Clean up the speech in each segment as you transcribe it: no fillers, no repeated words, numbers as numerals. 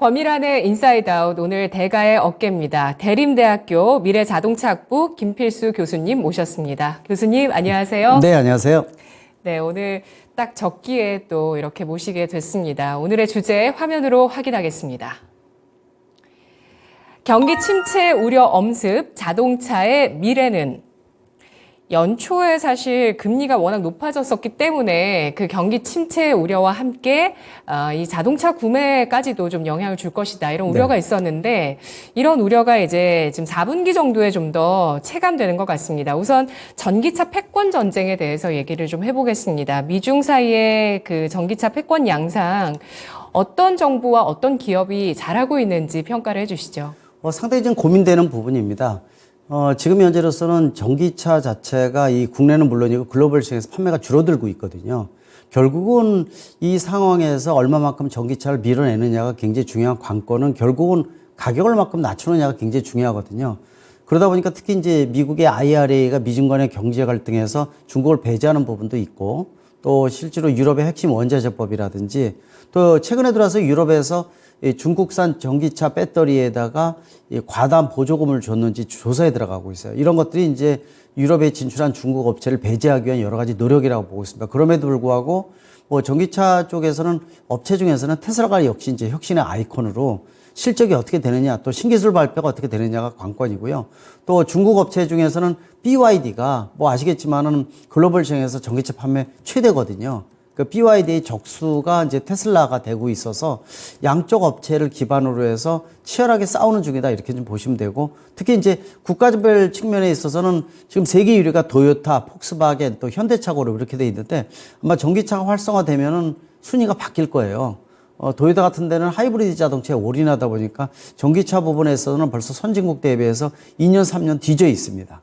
권미란의 인사이드 아웃 오늘 대가의 어깨입니다. 대림대학교 미래자동차학부 김필수 교수님 모셨습니다. 교수님 안녕하세요. 네, 안녕하세요. 네, 오늘 딱 적기에 또 이렇게 모시게 됐습니다. 오늘의 주제 화면으로 확인하겠습니다. 경기 침체 우려 엄습, 자동차의 미래는? 연초에 사실 금리가 워낙 높아졌었기 때문에 그 경기 침체 우려와 함께 이 자동차 구매까지도 좀 영향을 줄 것이다 이런 우려가 있었는데 이런 우려가 이제 지금 4분기 정도에 좀 더 체감되는 것 같습니다. 우선 전기차 패권 전쟁에 대해서 얘기를 좀 해보겠습니다. 미중 사이의 그 전기차 패권 양상 어떤 정부와 어떤 기업이 잘하고 있는지 평가를 해주시죠. 상당히 좀 고민되는 부분입니다. 지금 현재로서는 전기차 자체가 이 국내는 물론이고 글로벌 시장에서 판매가 줄어들고 있거든요. 결국은 이 상황에서 얼마만큼 전기차를 밀어내느냐가 굉장히 중요한 관건은 결국은 가격을 만큼 낮추느냐가 굉장히 중요하거든요. 그러다 보니까 특히 이제 미국의 IRA가 미중 간의 경제 갈등에서 중국을 배제하는 부분도 있고 또 실제로 유럽의 핵심 원자재법이라든지 또 최근에 들어서 유럽에서 중국산 전기차 배터리에다가 과다한 보조금을 줬는지 조사에 들어가고 있어요. 이런 것들이 이제 유럽에 진출한 중국 업체를 배제하기 위한 여러 가지 노력이라고 보고 있습니다. 그럼에도 불구하고 뭐 전기차 쪽에서는 업체 중에서는 테슬라가 역시 이제 혁신의 아이콘으로 실적이 어떻게 되느냐 또 신기술 발표가 어떻게 되느냐가 관건이고요. 또 중국 업체 중에서는 BYD가 뭐 아시겠지만은 글로벌 시장에서 전기차 판매 최대거든요. 그 BYD의 적수가 이제 테슬라가 되고 있어서 양쪽 업체를 기반으로 해서 치열하게 싸우는 중이다 이렇게 좀 보시면 되고 특히 이제 국가별 측면에 있어서는 지금 세계 1위가 도요타, 폭스바겐 또 현대차 그룹 이렇게 돼 있는데 아마 전기차가 활성화되면은 순위가 바뀔 거예요. 도요타 같은 데는 하이브리드 자동차에 올인하다 보니까 전기차 부분에서는 벌써 선진국 대비해서 2년, 3년 뒤져 있습니다.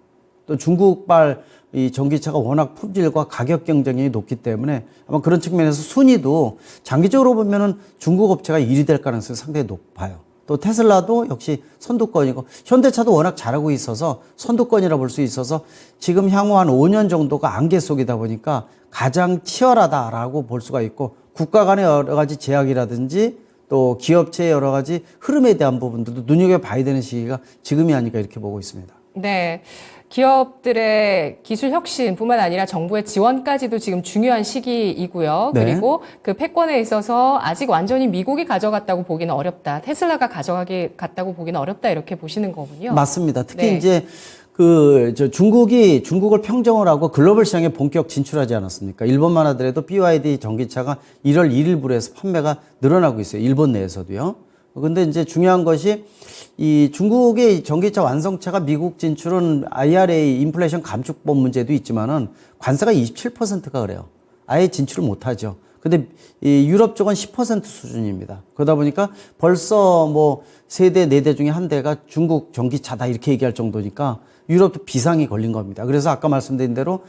또 중국발 이 전기차가 워낙 품질과 가격 경쟁력이 높기 때문에 아마 그런 측면에서 순위도 장기적으로 보면은 중국 업체가 1위 될 가능성이 상당히 높아요. 또 테슬라도 역시 선두권이고 현대차도 워낙 잘하고 있어서 선두권이라 볼 수 있어서 지금 향후 한 5년 정도가 안개 속이다 보니까 가장 치열하다라고 볼 수가 있고 국가 간의 여러 가지 제약이라든지 또 기업체의 여러 가지 흐름에 대한 부분들도 눈여겨봐야 되는 시기가 지금이 아닐까 이렇게 보고 있습니다. 네. 기업들의 기술 혁신뿐만 아니라 정부의 지원까지도 지금 중요한 시기이고요. 네. 그리고 그 패권에 있어서 아직 완전히 미국이 가져갔다고 보기는 어렵다. 테슬라가 가져갔다고 보기는 어렵다. 이렇게 보시는 거군요. 맞습니다. 특히 네. 이제 중국을 평정을 하고 글로벌 시장에 본격 진출하지 않았습니까? 일본만 하더라도 BYD 전기차가 1월 1일부로 해서 판매가 늘어나고 있어요. 일본 내에서도요. 근데 이제 중요한 것이 이 중국의 전기차 완성차가 미국 진출은 IRA 인플레이션 감축법 문제도 있지만은 관세가 27%가 그래요. 아예 진출을 못 하죠. 근데 이 유럽 쪽은 10% 수준입니다. 그러다 보니까 벌써 뭐 3대, 4대 중에 한 대가 중국 전기차다 이렇게 얘기할 정도니까 유럽도 비상이 걸린 겁니다. 그래서 아까 말씀드린 대로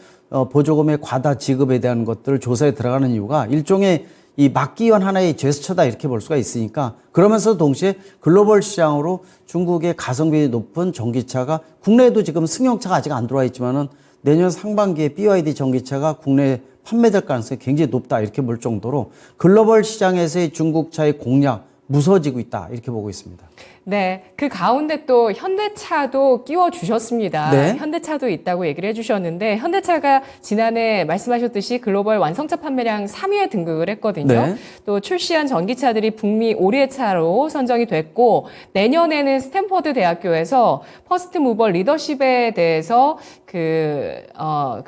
보조금의 과다 지급에 대한 것들을 조사에 들어가는 이유가 일종의 이 막기 위한 하나의 제스처다 이렇게 볼 수가 있으니까 그러면서 동시에 글로벌 시장으로 중국의 가성비 높은 전기차가 국내에도 지금 승용차가 아직 안 들어와 있지만은 내년 상반기에 BYD 전기차가 국내에 판매될 가능성이 굉장히 높다 이렇게 볼 정도로 글로벌 시장에서의 중국차의 공략 무서워지고 있다 이렇게 보고 있습니다. 네, 그 가운데 또 현대차도 끼워주셨습니다. 네. 현대차도 있다고 얘기를 해주셨는데 현대차가 지난해 말씀하셨듯이 글로벌 완성차 판매량 3위에 등극을 했거든요. 네. 또 출시한 전기차들이 북미 5위차로 선정이 됐고 내년에는 스탠퍼드 대학교에서 퍼스트 무버 리더십에 대해서 그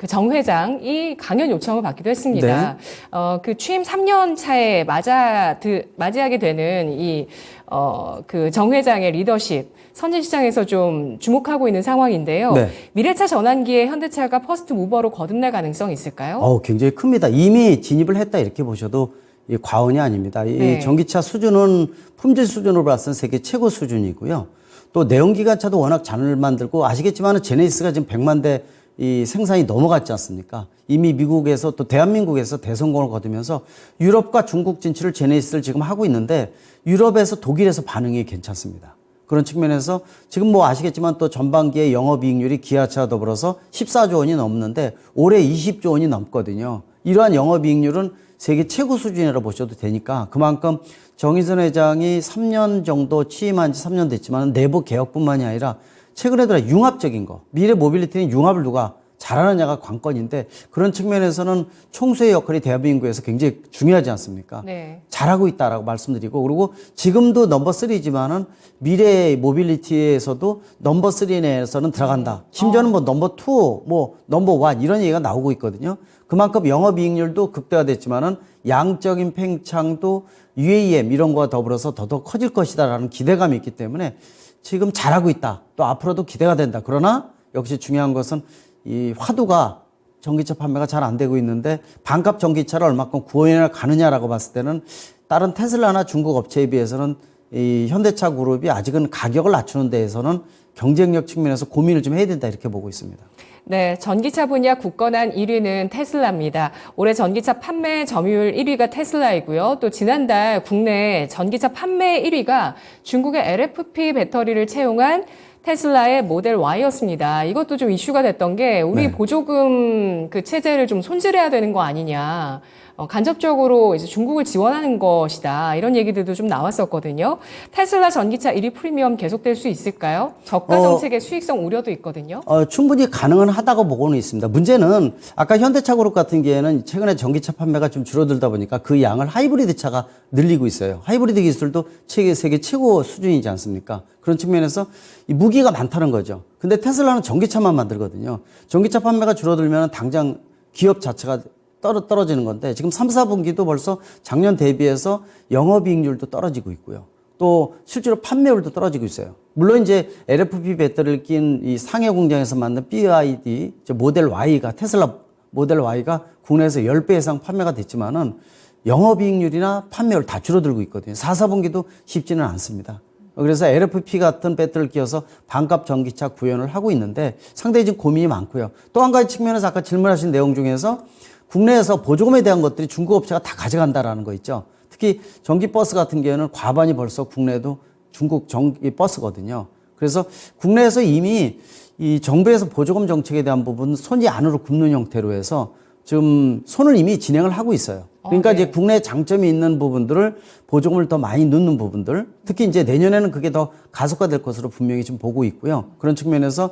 정 회장이 강연 요청을 받기도 했습니다. 네. 그 취임 3년 차에 맞이하게 되는 그 정 회장의 리더십, 선진시장에서 좀 주목하고 있는 상황인데요. 네. 미래차 전환기에 현대차가 퍼스트 무버로 거듭날 가능성이 있을까요? 굉장히 큽니다. 이미 진입을 했다 이렇게 보셔도 과언이 아닙니다. 네. 이 전기차 수준은 품질 수준으로 봤을 때 세계 최고 수준이고요. 또 내연기관차도 워낙 잘 만들고 아시겠지만 제네시스가 지금 100만 대 이 생산이 넘어갔지 않습니까? 이미 미국에서 또 대한민국에서 대성공을 거두면서 유럽과 중국 진출을 제네시스를 지금 하고 있는데 유럽에서 독일에서 반응이 괜찮습니다. 그런 측면에서 지금 뭐 아시겠지만 또 전반기에 영업이익률이 기아차 더불어서 14조 원이 넘는데 올해 20조 원이 넘거든요. 이러한 영업이익률은 세계 최고 수준이라고 보셔도 되니까 그만큼 정의선 회장이 3년 정도 취임한 지 3년 됐지만 내부 개혁뿐만이 아니라 최근에 들어 융합적인 거, 미래 모빌리티는 융합을 누가 잘하느냐가 관건인데 그런 측면에서는 총수의 역할이 대한민국에서 굉장히 중요하지 않습니까? 네. 잘하고 있다라고 말씀드리고 그리고 지금도 넘버 3지만은 미래 모빌리티에서도 넘버 3 내에서는 들어간다. 심지어는 뭐 넘버 2, 뭐 넘버 1 이런 얘기가 나오고 있거든요. 그만큼 영업이익률도 극대화됐지만은 양적인 팽창도 UAM 이런 거와 더불어서 더더욱 커질 것이다라는 기대감이 있기 때문에 지금 잘하고 있다. 또 앞으로도 기대가 된다. 그러나 역시 중요한 것은 이 화두가 전기차 판매가 잘 안 되고 있는데 반값 전기차를 얼마큼 구현해 가느냐라고 봤을 때는 다른 테슬라나 중국 업체에 비해서는 이 현대차 그룹이 아직은 가격을 낮추는 데에서는 경쟁력 측면에서 고민을 좀 해야 된다 이렇게 보고 있습니다. 네, 전기차 분야 굳건한 1위는 테슬라입니다. 올해 전기차 판매 점유율 1위가 테슬라이고요. 또 지난달 국내 전기차 판매 1위가 중국의 LFP 배터리를 채용한 테슬라의 모델 Y였습니다. 이것도 좀 이슈가 됐던 게 우리 네. 보조금 그 체제를 좀 손질해야 되는 거 아니냐. 간접적으로 이제 중국을 지원하는 것이다. 이런 얘기들도 좀 나왔었거든요. 테슬라 전기차 1위 프리미엄 계속될 수 있을까요? 저가 정책의 수익성 우려도 있거든요. 충분히 가능은 하다고 보고는 있습니다. 문제는 아까 현대차 그룹 같은 경우에는 최근에 전기차 판매가 좀 줄어들다 보니까 그 양을 하이브리드 차가 늘리고 있어요. 하이브리드 기술도 세계 최고 수준이지 않습니까? 그런 측면에서 이 무기가 많다는 거죠. 근데 테슬라는 전기차만 만들거든요. 전기차 판매가 줄어들면 당장 기업 자체가 떨어지는 건데 지금 3, 4분기도 벌써 작년 대비해서 영업이익률도 떨어지고 있고요. 또 실제로 판매율도 떨어지고 있어요. 물론 이제 LFP 배터리를 낀 이 상해 공장에서 만든 BYD 모델 Y가 테슬라 모델 Y가 국내에서 10배 이상 판매가 됐지만은 영업이익률이나 판매율 다 줄어들고 있거든요. 4, 4분기도 쉽지는 않습니다. 그래서 LFP 같은 배터리를 끼워서 반값 전기차 구현을 하고 있는데 상당히 지금 고민이 많고요. 또 한 가지 측면에서 아까 질문하신 내용 중에서 국내에서 보조금에 대한 것들이 중국 업체가 다 가져간다라는 거 있죠. 특히 전기버스 같은 경우는 과반이 벌써 국내도 중국 전기버스거든요. 그래서 국내에서 이미 이 정부에서 보조금 정책에 대한 부분은 손이 안으로 굽는 형태로 해서 지금 손을 이미 진행을 하고 있어요. 그러니까 네. 이제 국내 장점이 있는 부분들을 보조금을 더 많이 넣는 부분들, 특히 이제 내년에는 그게 더 가속화될 것으로 분명히 좀 보고 있고요. 그런 측면에서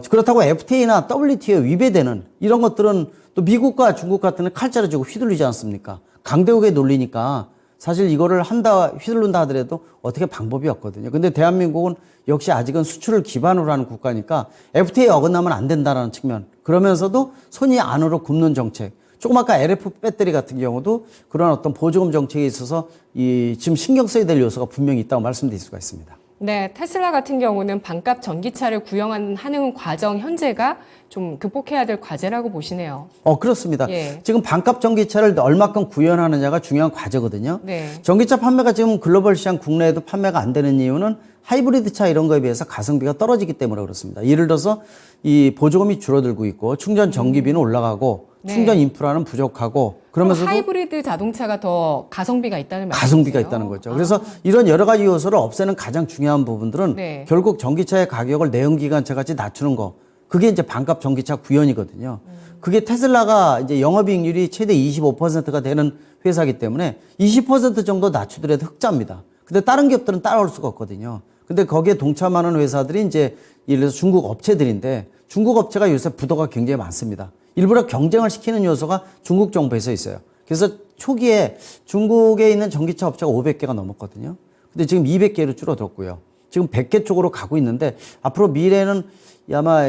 그렇다고 FTA나 WTO에 위배되는 이런 것들은 또 미국과 중국 같은 데 칼자루 쥐고 휘둘리지 않습니까? 강대국의 논리니까 사실 이거를 휘둘른다 하더라도 어떻게 방법이 없거든요. 근데 대한민국은 역시 아직은 수출을 기반으로 하는 국가니까 FTA 어긋나면 안 된다는 측면. 그러면서도 손이 안으로 굽는 정책. 조금 아까 LF 배터리 같은 경우도 그런 어떤 보조금 정책에 있어서 지금 신경 써야 될 요소가 분명히 있다고 말씀드릴 수가 있습니다. 네, 테슬라 같은 경우는 반값 전기차를 구형하는 과정 현재가 좀 극복해야 될 과제라고 보시네요. 그렇습니다. 예. 지금 반값 전기차를 얼마큼 구현하느냐가 중요한 과제거든요. 네. 전기차 판매가 지금 글로벌 시장 국내에도 판매가 안 되는 이유는 하이브리드 차 이런 거에 비해서 가성비가 떨어지기 때문에 그렇습니다. 예를 들어서 이 보조금이 줄어들고 있고 충전 전기비는 올라가고 네. 충전 인프라는 부족하고 그러면서도 하이브리드 자동차가 더 가성비가 있다는 말이죠. 가성비가 있다는 거죠. 그래서 이런 여러 가지 요소를 없애는 가장 중요한 부분들은 네. 결국 전기차의 가격을 내연기관차 같이 낮추는 거. 그게 이제 반값 전기차 구현이거든요. 그게 테슬라가 이제 영업이익률이 최대 25%가 되는 회사이기 때문에 20% 정도 낮추더라도 흑자입니다. 근데 다른 기업들은 따라올 수가 없거든요. 근데 거기에 동참하는 회사들이 이제 예를 들어서 중국 업체들인데 중국 업체가 요새 부도가 굉장히 많습니다. 일부러 경쟁을 시키는 요소가 중국 정부에서 있어요. 그래서 초기에 중국에 있는 전기차 업체가 500개가 넘었거든요. 근데 지금 200개로 줄어들었고요. 지금 100개 쪽으로 가고 있는데 앞으로 미래는 아마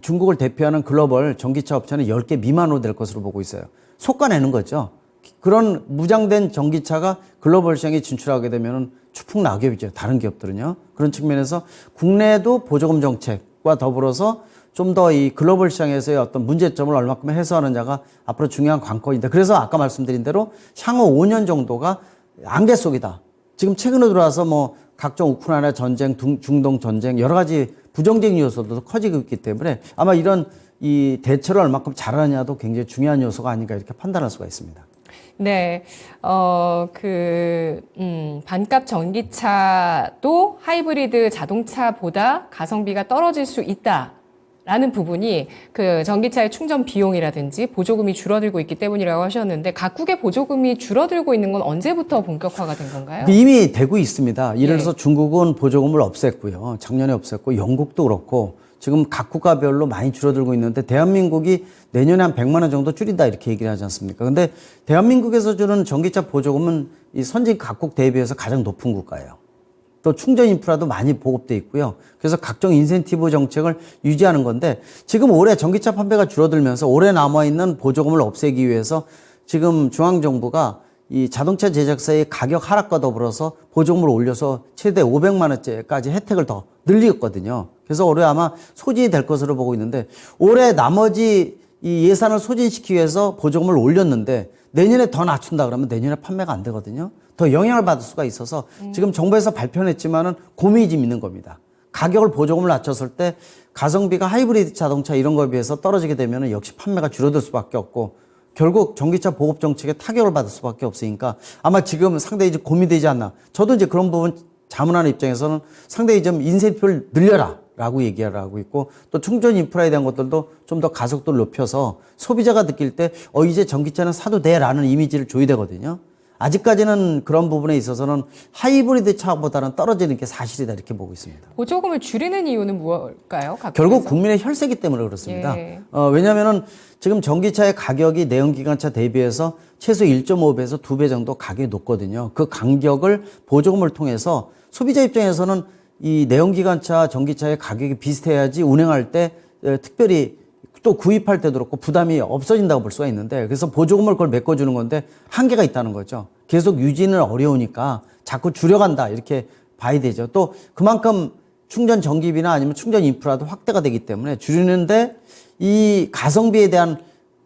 중국을 대표하는 글로벌 전기차 업체는 10개 미만으로 될 것으로 보고 있어요. 속아내는 거죠. 그런 무장된 전기차가 글로벌 시장에 진출하게 되면 추풍낙엽이죠. 다른 기업들은요. 그런 측면에서 국내도 보조금 정책과 더불어서 좀 더 이 글로벌 시장에서의 어떤 문제점을 얼마큼 해소하느냐가 앞으로 중요한 관건인데 그래서 아까 말씀드린 대로 향후 5년 정도가 안개 속이다. 지금 최근에 들어와서 뭐 각종 우크라이나 전쟁, 중동 전쟁 여러 가지 부정적인 요소도 커지고 있기 때문에 아마 이런 이 대처를 얼마큼 잘하느냐도 굉장히 중요한 요소가 아닌가 이렇게 판단할 수가 있습니다. 네, 반값 전기차도 하이브리드 자동차보다 가성비가 떨어질 수 있다. 라는 부분이 그 전기차의 충전 비용이라든지 보조금이 줄어들고 있기 때문이라고 하셨는데 각국의 보조금이 줄어들고 있는 건 언제부터 본격화가 된 건가요? 이미 되고 있습니다. 예를 예. 들어서 중국은 보조금을 없앴고요. 작년에 없앴고 영국도 그렇고 지금 각 국가별로 많이 줄어들고 있는데 대한민국이 내년에 한 100만 원 정도 줄인다 이렇게 얘기를 하지 않습니까? 근데 대한민국에서 주는 전기차 보조금은 이 선진 각국 대비해서 가장 높은 국가예요. 또 충전 인프라도 많이 보급돼 있고요. 그래서 각종 인센티브 정책을 유지하는 건데 지금 올해 전기차 판매가 줄어들면서 올해 남아있는 보조금을 없애기 위해서 지금 중앙정부가 이 자동차 제작사의 가격 하락과 더불어서 보조금을 올려서 최대 500만 원째까지 혜택을 더 늘리거든요. 그래서 올해 아마 소진이 될 것으로 보고 있는데 올해 나머지 이 예산을 소진시키기 위해서 보조금을 올렸는데 내년에 더 낮춘다 그러면 내년에 판매가 안 되거든요. 더 영향을 받을 수가 있어서 지금 정부에서 발표했지만은 고민이 좀 있는 겁니다. 가격을 보조금을 낮췄을 때 가성비가 하이브리드 자동차 이런 거에 비해서 떨어지게 되면은 역시 판매가 줄어들 수밖에 없고 결국 전기차 보급 정책에 타격을 받을 수밖에 없으니까 아마 지금 상당히 이제 고민되지 않나. 저도 이제 그런 부분 자문하는 입장에서는 상당히 좀 인센티브를 늘려라 라고 얘기를 하고 있고 또 충전 인프라에 대한 것들도 좀 더 가속도를 높여서 소비자가 느낄 때 이제 전기차는 사도 돼 라는 이미지를 줘야 되거든요. 아직까지는 그런 부분에 있어서는 하이브리드 차보다는 떨어지는 게 사실이다 이렇게 보고 있습니다. 보조금을 줄이는 이유는 무엇일까요? 결국 국민의 혈세기 때문에 그렇습니다. 예. 왜냐하면은 지금 전기차의 가격이 내연기관차 대비해서 최소 1.5배에서 2배 정도 가격이 높거든요. 그 간격을 보조금을 통해서 소비자 입장에서는 이 내연기관차 전기차의 가격이 비슷해야지 운행할 때 특별히 또 구입할 때도 그렇고 부담이 없어진다고 볼 수가 있는데 그래서 보조금을 그걸 메꿔주는 건데 한계가 있다는 거죠. 계속 유지는 어려우니까 자꾸 줄여간다 이렇게 봐야 되죠. 또 그만큼 충전 전기비나 아니면 충전 인프라도 확대가 되기 때문에 줄이는데 이 가성비에 대한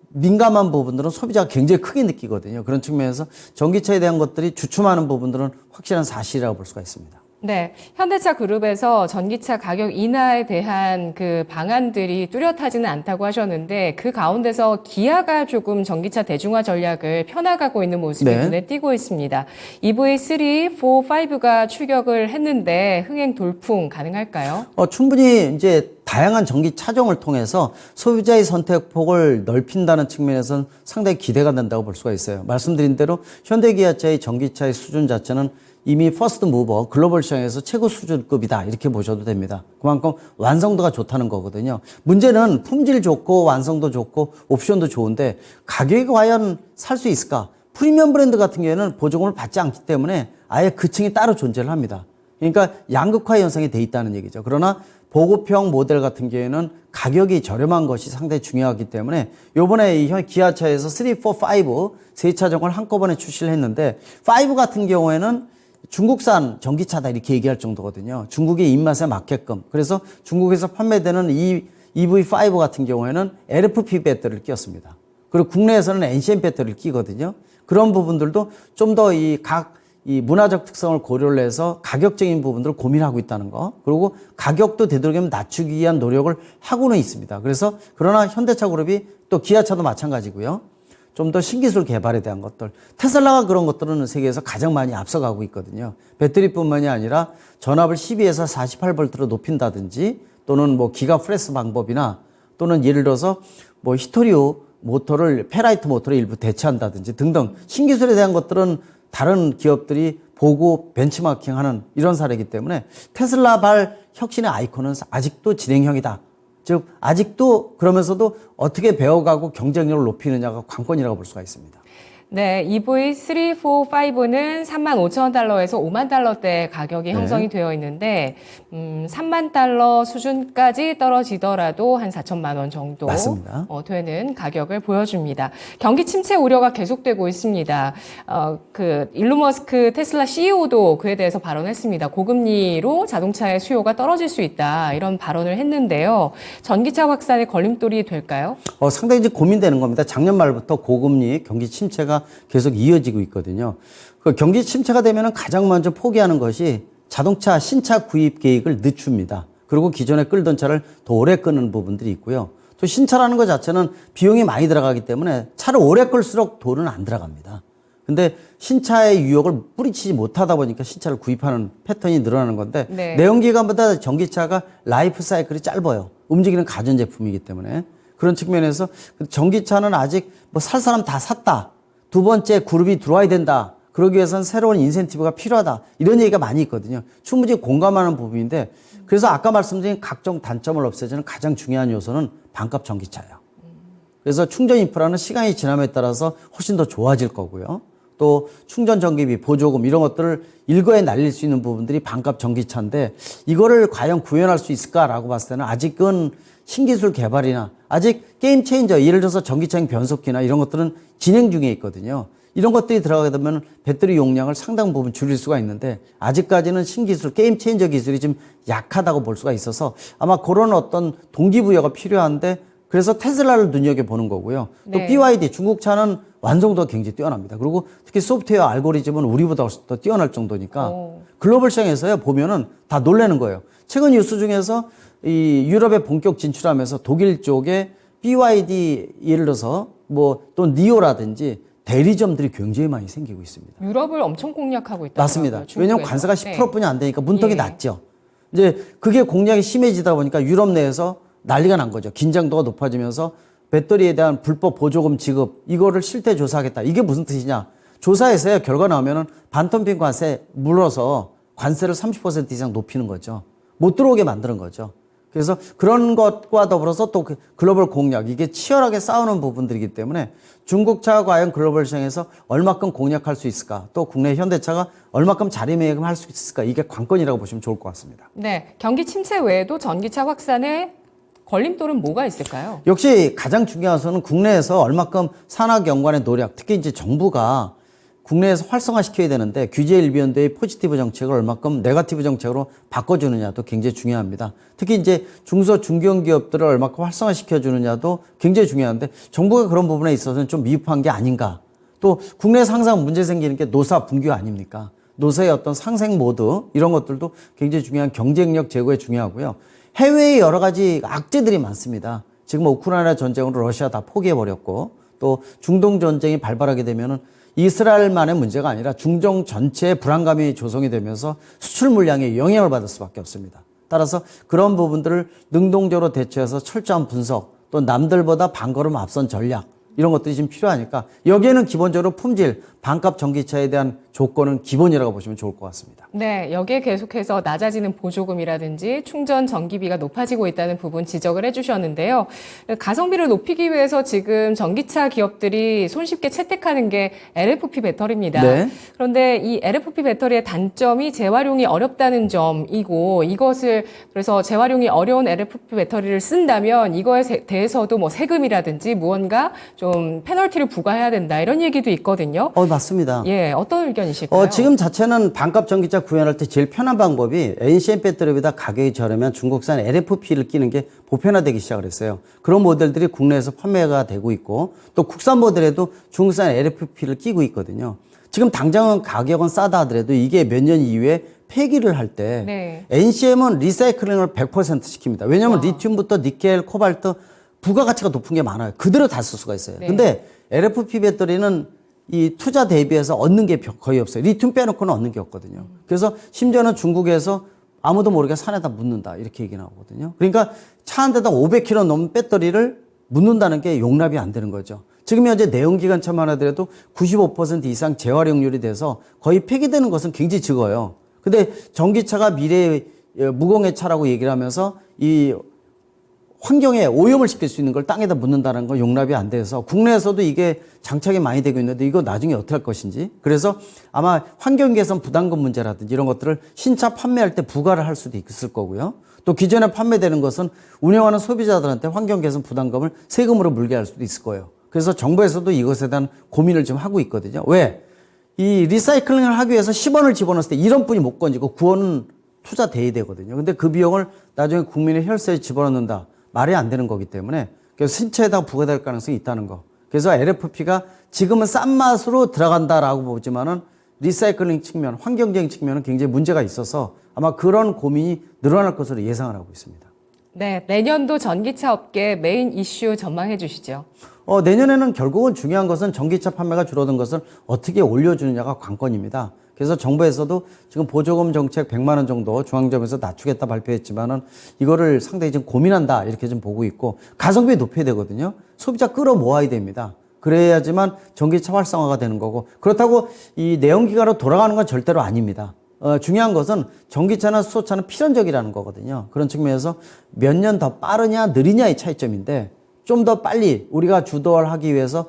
민감한 부분들은 소비자가 굉장히 크게 느끼거든요. 그런 측면에서 전기차에 대한 것들이 주춤하는 부분들은 확실한 사실이라고 볼 수가 있습니다. 네, 현대차 그룹에서 전기차 가격 인하에 대한 그 방안들이 뚜렷하지는 않다고 하셨는데 그 가운데서 기아가 조금 전기차 대중화 전략을 펴나가고 있는 모습이 네. 눈에 띄고 있습니다. EV3, 4, 5가 출격을 했는데 흥행 돌풍 가능할까요? 충분히 이제 다양한 전기 차종을 통해서 소비자의 선택폭을 넓힌다는 측면에서는 상당히 기대가 된다고 볼 수가 있어요. 말씀드린 대로 현대기아차의 전기차의 수준 자체는 이미 퍼스트 무버 글로벌 시장에서 최고 수준급이다 이렇게 보셔도 됩니다. 그만큼 완성도가 좋다는 거거든요. 문제는 품질 좋고 완성도 좋고 옵션도 좋은데 가격이 과연 살 수 있을까? 프리미엄 브랜드 같은 경우에는 보조금을 받지 않기 때문에 아예 그 층이 따로 존재를 합니다. 그러니까 양극화 현상이 돼 있다는 얘기죠. 그러나 보급형 모델 같은 경우에는 가격이 저렴한 것이 상당히 중요하기 때문에 요번에 이 기아차에서 3, 4, 5 세 차종을 한꺼번에 출시를 했는데 5 같은 경우에는 중국산 전기차다 이렇게 얘기할 정도거든요. 중국의 입맛에 맞게끔. 그래서 중국에서 판매되는 이 EV5 같은 경우에는 LFP 배터리를 끼웠습니다. 그리고 국내에서는 NCM 배터리를 끼거든요. 그런 부분들도 좀 더 이 문화적 특성을 고려를 해서 가격적인 부분들을 고민하고 있다는 거. 그리고 가격도 되도록이면 낮추기 위한 노력을 하고는 있습니다. 그래서 그러나 현대차 그룹이 또 기아차도 마찬가지고요. 좀 더 신기술 개발에 대한 것들. 테슬라가 그런 것들은 세계에서 가장 많이 앞서가고 있거든요. 배터리뿐만이 아니라 전압을 12에서 48V로 높인다든지 또는 뭐 기가 프레스 방법이나 또는 예를 들어서 뭐 히토리오 모터를 페라이트 모터를 일부 대체한다든지 등등 신기술에 대한 것들은 다른 기업들이 보고 벤치마킹하는 이런 사례이기 때문에 테슬라발 혁신의 아이콘은 아직도 진행형이다. 즉 아직도 그러면서도 어떻게 배워가고 경쟁력을 높이느냐가 관건이라고 볼 수가 있습니다. 네, EV3, 4, 5는 35,000달러에서 5만 달러대 가격이 형성이 되어 있는데 3만 달러 수준까지 떨어지더라도 한 4천만 원 정도 맞습니다. 되는 가격을 보여줍니다. 경기 침체 우려가 계속되고 있습니다. 그 일론 머스크 테슬라 CEO도 그에 대해서 발언했습니다. 고금리로 자동차의 수요가 떨어질 수 있다 이런 발언을 했는데요. 전기차 확산의 걸림돌이 될까요? 상당히 이제 고민되는 겁니다. 작년 말부터 고금리 경기 침체가 계속 이어지고 있거든요. 그 경기 침체가 되면은 가장 먼저 포기하는 것이 자동차 신차 구입 계획을 늦춥니다. 그리고 기존에 끌던 차를 더 오래 끄는 부분들이 있고요. 또 신차라는 것 자체는 비용이 많이 들어가기 때문에 차를 오래 끌수록 돈은 안 들어갑니다. 근데 신차의 유혹을 뿌리치지 못하다 보니까 신차를 구입하는 패턴이 늘어나는 건데 네. 내연기관보다 전기차가 라이프 사이클이 짧아요. 움직이는 가전제품이기 때문에 그런 측면에서 전기차는 아직 뭐 살 사람 다 샀다. 두 번째 그룹이 들어와야 된다. 그러기 위해서는 새로운 인센티브가 필요하다. 이런 얘기가 많이 있거든요. 충분히 공감하는 부분인데 그래서 아까 말씀드린 각종 단점을 없애주는 가장 중요한 요소는 반값 전기차예요. 그래서 충전 인프라는 시간이 지남에 따라서 훨씬 더 좋아질 거고요. 또 충전 전기비, 보조금 이런 것들을 일거에 날릴 수 있는 부분들이 반값 전기차인데 이거를 과연 구현할 수 있을까라고 봤을 때는 아직은 신기술 개발이나 아직 게임 체인저, 예를 들어서 전기차용 변속기나 이런 것들은 진행 중에 있거든요. 이런 것들이 들어가게 되면 배터리 용량을 상당 부분 줄일 수가 있는데 아직까지는 신기술, 게임 체인저 기술이 좀 약하다고 볼 수가 있어서 아마 그런 어떤 동기부여가 필요한데 그래서 테슬라를 눈여겨보는 거고요. 또 네. BYD, 중국차는 완성도가 굉장히 뛰어납니다. 그리고 특히 소프트웨어 알고리즘은 우리보다 훨씬 더 뛰어날 정도니까 글로벌 시장에서요, 보면은 다 놀라는 거예요. 최근 뉴스 중에서 이 유럽에 본격 진출하면서 독일 쪽에 BYD 예를 들어서 뭐 또 니오라든지 대리점들이 굉장히 많이 생기고 있습니다. 유럽을 엄청 공략하고 있다. 맞습니다. 왜냐하면 관세가 10%뿐이 안 되니까 문턱이 예. 낮죠. 이제 그게 공략이 심해지다 보니까 유럽 내에서 난리가 난 거죠. 긴장도가 높아지면서 배터리에 대한 불법 보조금 지급 이거를 실태 조사하겠다. 이게 무슨 뜻이냐? 조사에서요 결과 나오면은 반텀핑 관세 물어서 관세를 30% 이상 높이는 거죠. 못 들어오게 만드는 거죠. 그래서 그런 것과 더불어서 또 글로벌 공략 이게 치열하게 싸우는 부분들이기 때문에 중국차가 과연 글로벌 시장에서 얼마큼 공략할 수 있을까? 또 국내 현대차가 얼마큼 자리매김할 수 있을까? 이게 관건이라고 보시면 좋을 것 같습니다. 네, 경기 침체 외에도 전기차 확산에 걸림돌은 뭐가 있을까요? 역시 가장 중요한 것은 국내에서 얼마큼 산학 연관의 노력, 특히 이제 정부가 국내에서 활성화시켜야 되는데 규제 일변도의 포지티브 정책을 얼마큼 네거티브 정책으로 바꿔주느냐도 굉장히 중요합니다. 특히 이제 중소 중견기업들을 얼마큼 활성화시켜주느냐도 굉장히 중요한데 정부가 그런 부분에 있어서는 좀 미흡한 게 아닌가. 또 국내에서 항상 문제 생기는 게 노사 분규 아닙니까? 노사의 어떤 상생 모드 이런 것들도 굉장히 중요한 경쟁력 제고에 중요하고요. 해외에 여러 가지 악재들이 많습니다. 지금 우크라이나 전쟁으로 러시아 다 포기해버렸고 또 중동 전쟁이 발발하게 되면은 이스라엘만의 문제가 아니라 중동 전체의 불안감이 조성이 되면서 수출 물량에 영향을 받을 수밖에 없습니다. 따라서 그런 부분들을 능동적으로 대처해서 철저한 분석 또 남들보다 반걸음 앞선 전략 이런 것들이 지금 필요하니까 여기에는 기본적으로 품질, 반값 전기차에 대한 조건은 기본이라고 보시면 좋을 것 같습니다. 네, 여기에 계속해서 낮아지는 보조금이라든지 충전 전기비가 높아지고 있다는 부분 지적을 해주셨는데요. 가성비를 높이기 위해서 지금 전기차 기업들이 손쉽게 채택하는 게 LFP 배터리입니다. 네. 그런데 이 LFP 배터리의 단점이 재활용이 어렵다는 점이고 이것을 그래서 재활용이 어려운 LFP 배터리를 쓴다면 이거에 대해서도 뭐 세금이라든지 무언가 좀 페널티를 부과해야 된다 이런 얘기도 있거든요. 맞습니다. 예, 어떤 의견이실까요? 지금 자체는 반값 전기차 구현할 때 제일 편한 방법이 NCM 배터리보다 가격이 저렴한 중국산 LFP를 끼는 게 보편화되기 시작을 했어요. 그런 모델들이 국내에서 판매가 되고 있고 또 국산 모델에도 중국산 LFP를 끼고 있거든요. 지금 당장은 가격은 싸다 하더라도 이게 몇 년 이후에 폐기를 할 때 네. NCM은 리사이클링을 100% 시킵니다. 왜냐하면 리튬부터 니켈, 코발트 부가가치가 높은 게 많아요. 그대로 다 쓸 수가 있어요. 네. 근데 LFP 배터리는 이 투자 대비해서 얻는 게 거의 없어요. 리튬 빼놓고는 얻는 게 없거든요. 그래서 심지어는 중국에서 아무도 모르게 산에다 묻는다 이렇게 얘기 나오거든요. 그러니까 차 한 대당 500km 넘는 배터리를 묻는다는 게 용납이 안 되는 거죠. 지금 현재 내연기관차만 하더라도 95% 이상 재활용률이 돼서 거의 폐기되는 것은 굉장히 적어요. 근데 전기차가 미래의 무공해 차라고 얘기를 하면서 이 환경에 오염을 시킬 수 있는 걸 땅에다 묻는다는 건 용납이 안 돼서 국내에서도 이게 장착이 많이 되고 있는데 이거 나중에 어떻게 할 것인지 그래서 아마 환경 개선 부담금 문제라든지 이런 것들을 신차 판매할 때 부과를 할 수도 있을 거고요. 또 기존에 판매되는 것은 운영하는 소비자들한테 환경 개선 부담금을 세금으로 물게 할 수도 있을 거예요. 그래서 정부에서도 이것에 대한 고민을 좀 하고 있거든요. 왜? 이 리사이클링을 하기 위해서 10원을 집어넣었을 때 1원뿐이 못 건지고 9원은 투자돼야 되거든요. 근데 그 비용을 나중에 국민의 혈세에 집어넣는다. 말이 안 되는 거기 때문에 그래서 신체에다가 부과될 가능성이 있다는 거. 그래서 LFP가 지금은 싼 맛으로 들어간다라고 보지만은 리사이클링 측면, 환경적인 측면은 굉장히 문제가 있어서 아마 그런 고민이 늘어날 것으로 예상을 하고 있습니다. 네, 내년도 전기차 업계 메인 이슈 전망해 주시죠. 내년에는 결국은 중요한 것은 전기차 판매가 줄어든 것을 어떻게 올려주느냐가 관건입니다. 그래서 정부에서도 지금 보조금 정책 100만 원 정도 중앙정부에서 낮추겠다 발표했지만은 이거를 상당히 좀 고민한다 이렇게 좀 보고 있고 가성비 높여야 되거든요. 소비자 끌어모아야 됩니다. 그래야지만 전기차 활성화가 되는 거고 그렇다고 이 내연기관으로 돌아가는 건 절대로 아닙니다. 중요한 것은 전기차나 수소차는 필연적이라는 거거든요. 그런 측면에서 몇 년 더 빠르냐 느리냐의 차이점인데 좀 더 빨리 우리가 주도하기 위해서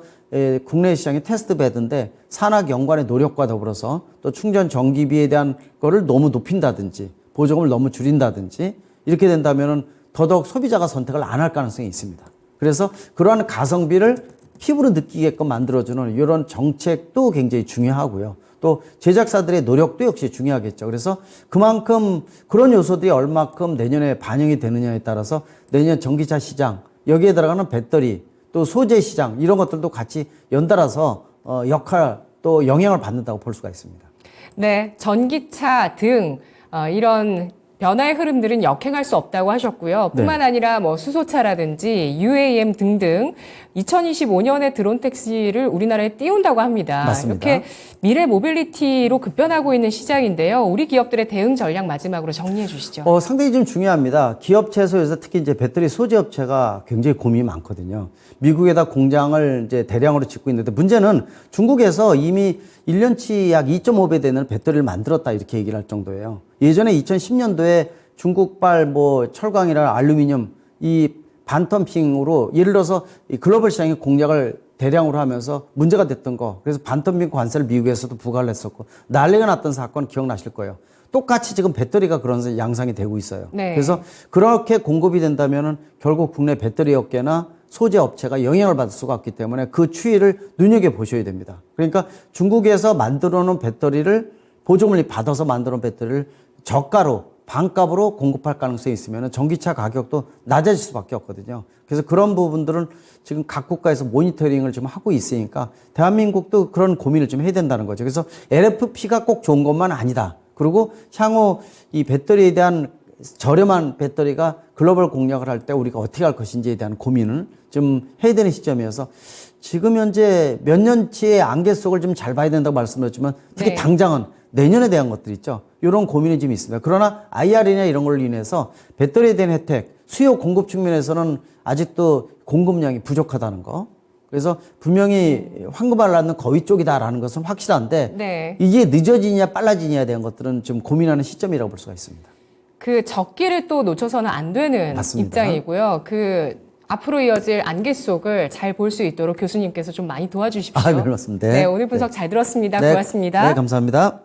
국내 시장의 테스트 베드인데 산학 연관의 노력과 더불어서 또 충전 전기비에 대한 거를 너무 높인다든지 보조금을 너무 줄인다든지 이렇게 된다면은 더더욱 소비자가 선택을 안 할 가능성이 있습니다. 그래서 그러한 가성비를 피부로 느끼게끔 만들어주는 이런 정책도 굉장히 중요하고요. 또 제작사들의 노력도 역시 중요하겠죠. 그래서 그만큼 그런 요소들이 얼마큼 내년에 반영이 되느냐에 따라서 내년 전기차 시장, 여기에 들어가는 배터리, 또 소재 시장 이런 것들도 같이 연달아서 역할 또 영향을 받는다고 볼 수가 있습니다. 네, 전기차 등 이런 변화의 흐름들은 역행할 수 없다고 하셨고요. 뿐만 아니라 뭐 수소차라든지 UAM 등등 2025년에 드론 택시를 우리나라에 띄운다고 합니다. 맞습니다. 이렇게 미래 모빌리티로 급변하고 있는 시장인데요. 우리 기업들의 대응 전략 마지막으로 정리해 주시죠. 상당히 좀 중요합니다. 기업 채소에서 특히 이제 배터리 소재 업체가 굉장히 고민이 많거든요. 미국에다 공장을 이제 대량으로 짓고 있는데 문제는 중국에서 이미 1년치 약 2.5배 되는 배터리를 만들었다 이렇게 얘기를 할 정도예요. 예전에 2010년도에 중국발 뭐 철강이나 알루미늄 이 반텀핑으로 예를 들어서 이 글로벌 시장의 공략을 대량으로 하면서 문제가 됐던 거. 그래서 반텀핑 관세를 미국에서도 부과를 했었고 난리가 났던 사건 기억나실 거예요. 똑같이 지금 배터리가 그런 양상이 되고 있어요. 네. 그래서 그렇게 공급이 된다면은 결국 국내 배터리 업계나 소재 업체가 영향을 받을 수가 없기 때문에 그 추이를 눈여겨보셔야 됩니다. 그러니까 중국에서 만들어 놓은 배터리를 보조금을 받아서 만들어 놓은 배터리를 저가로 반값으로 공급할 가능성이 있으면 전기차 가격도 낮아질 수밖에 없거든요. 그래서 그런 부분들은 지금 각 국가에서 모니터링을 좀 하고 있으니까 대한민국도 그런 고민을 좀 해야 된다는 거죠. 그래서 LFP가 꼭 좋은 것만 아니다. 그리고 향후 이 배터리에 대한 저렴한 배터리가 글로벌 공략을 할 때 우리가 어떻게 할 것인지에 대한 고민을 좀 해야 되는 시점이어서 지금 현재 몇 년치의 안개 속을 좀 잘 봐야 된다고 말씀드렸지만 특히 네. 당장은 내년에 대한 것들 있죠. 이런 고민이 좀 있습니다. 그러나 IR이나 이런 걸로 인해서 배터리에 대한 혜택, 수요 공급 측면에서는 아직도 공급량이 부족하다는 거. 그래서 분명히 황금알 낳는 거위 쪽이다라는 것은 확실한데 네. 이게 늦어지냐 빨라지냐에 대한 것들은 좀 고민하는 시점이라고 볼 수가 있습니다. 그 적기를 또 놓쳐서는 안 되는 맞습니다. 입장이고요. 그 앞으로 이어질 안개 속을 잘 볼 수 있도록 교수님께서 좀 많이 도와주십시오. 네, 맞습니다. 네, 오늘 분석 잘 들었습니다. 네, 고맙습니다. 네, 감사합니다.